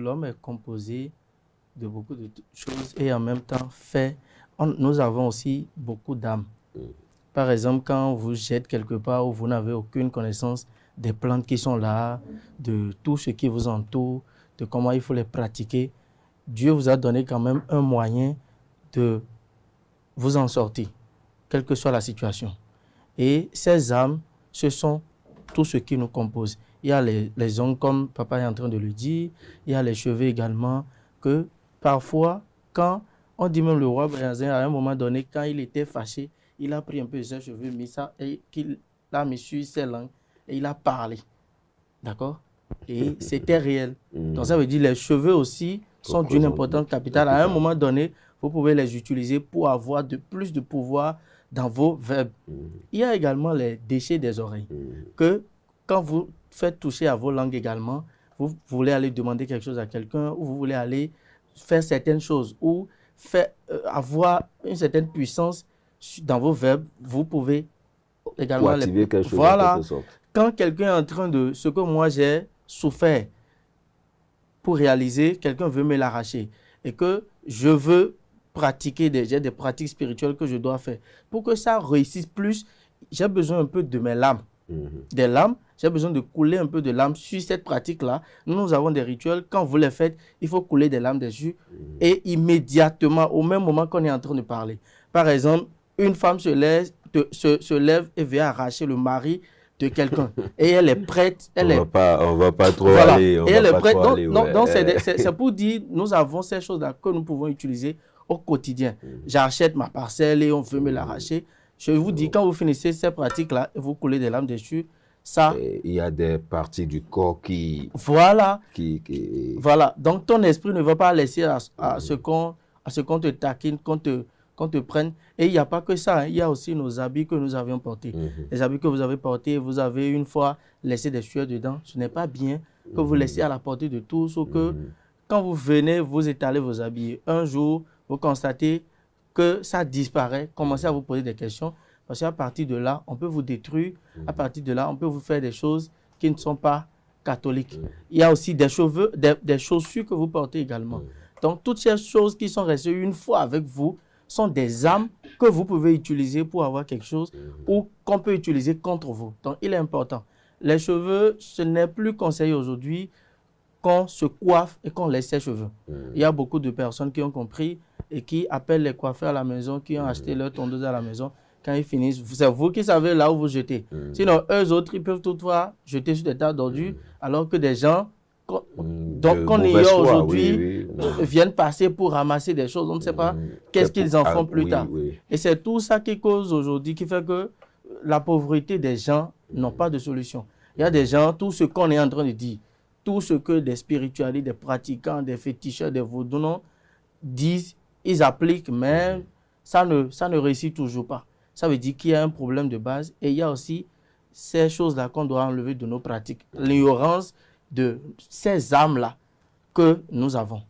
l'homme est composé de beaucoup de choses et en même temps nous avons aussi beaucoup d'âmes. Par exemple, quand vous êtes quelque part où vous n'avez aucune connaissance des plantes qui sont là, de tout ce qui vous entoure, de comment il faut les pratiquer, Dieu vous a donné quand même un moyen de vous en sortir, quelle que soit la situation. Et ces âmes, ce sont tout ce qui nous compose. Il y a les ongles, comme papa est en train de le dire, il y a les cheveux également, que parfois, quand on dit même le roi Béhanzin, à un moment donné, quand il était fâché, il a pris un peu de ses cheveux, mis ça, et qu'il a mis sur ses langues, et il a parlé. D'accord? Et c'était réel. Donc ça veut dire les cheveux aussi sont d'une importance capitale. À un moment donné, vous pouvez les utiliser pour avoir plus de pouvoir dans vos verbes. Il y a également les déchets des oreilles. Que quand vous faites toucher à vos langues également, vous voulez aller demander quelque chose à quelqu'un ou vous voulez aller faire certaines choses ou avoir une certaine puissance dans vos verbes, vous pouvez également pour activer quelque chose voilà. en quelque sorte. Quand quelqu'un est en train de ce que moi j'ai souffert pour réaliser, quelqu'un veut me l'arracher et que je veux pratiquer j'ai des pratiques spirituelles que je dois faire. Pour que ça réussisse plus, j'ai besoin un peu de mes lames. Des lames, j'ai besoin de couler un peu de lames sur cette pratique-là. Nous avons des rituels. Quand vous les faites, il faut couler des lames dessus et immédiatement, au même moment qu'on est en train de parler. Par exemple, une femme se lève et veut arracher le mari de quelqu'un. Et elle est prête. On va pas trop aller. Et elle est prête. Donc c'est pour dire, nous avons ces choses-là que nous pouvons utiliser au quotidien. J'achète ma parcelle et on veut me l'arracher. Je vous dis, quand vous finissez ces pratiques-là et vous coulez des lames dessus, ça... Il y a des parties du corps qui... Voilà. Voilà. Donc, ton esprit ne va pas laisser à ce qu'on te taquine, qu'on te prenne. Et il n'y a pas que ça. Hein. Il y a aussi nos habits que nous avions portés. Les habits que vous avez portés, vous avez une fois laissé des sueurs dedans. Ce n'est pas bien que vous laissiez à la portée de tous ou que quand vous venez, vous étalez vos habits. Un jour, vous constatez que ça disparaît, commencez à vous poser des questions, parce qu'à partir de là, on peut vous détruire, à partir de là, on peut vous faire des choses qui ne sont pas catholiques. Il y a aussi des chaussures que vous portez également. Donc, toutes ces choses qui sont restées une fois avec vous sont des armes que vous pouvez utiliser pour avoir quelque chose ou qu'on peut utiliser contre vous. Donc, il est important. Les cheveux, ce n'est plus conseillé aujourd'hui qu'on se coiffe et qu'on laisse ses cheveux. Il y a beaucoup de personnes qui ont compris et qui appellent les coiffeurs à la maison, qui ont acheté leur tondeuse à la maison. Quand ils finissent, c'est vous qui savez là où vous jetez. Sinon, eux autres, ils peuvent toutefois jeter sur des tas d'ordures, alors que des gens qu'on ignore aujourd'hui viennent passer pour ramasser des choses. On ne sait pas qu'est-ce qu'ils en font plus tard. Et c'est tout ça qui cause aujourd'hui, qui fait que la pauvreté des gens n'ont pas de solution. Il y a des gens, tout ce qu'on est en train de dire, tout ce que des spiritualistes, des pratiquants, des féticheurs, des vaudous disent, ils appliquent, mais ça ne réussit toujours pas. Ça veut dire qu'il y a un problème de base et il y a aussi ces choses-là qu'on doit enlever de nos pratiques. L'ignorance de ces âmes-là que nous avons.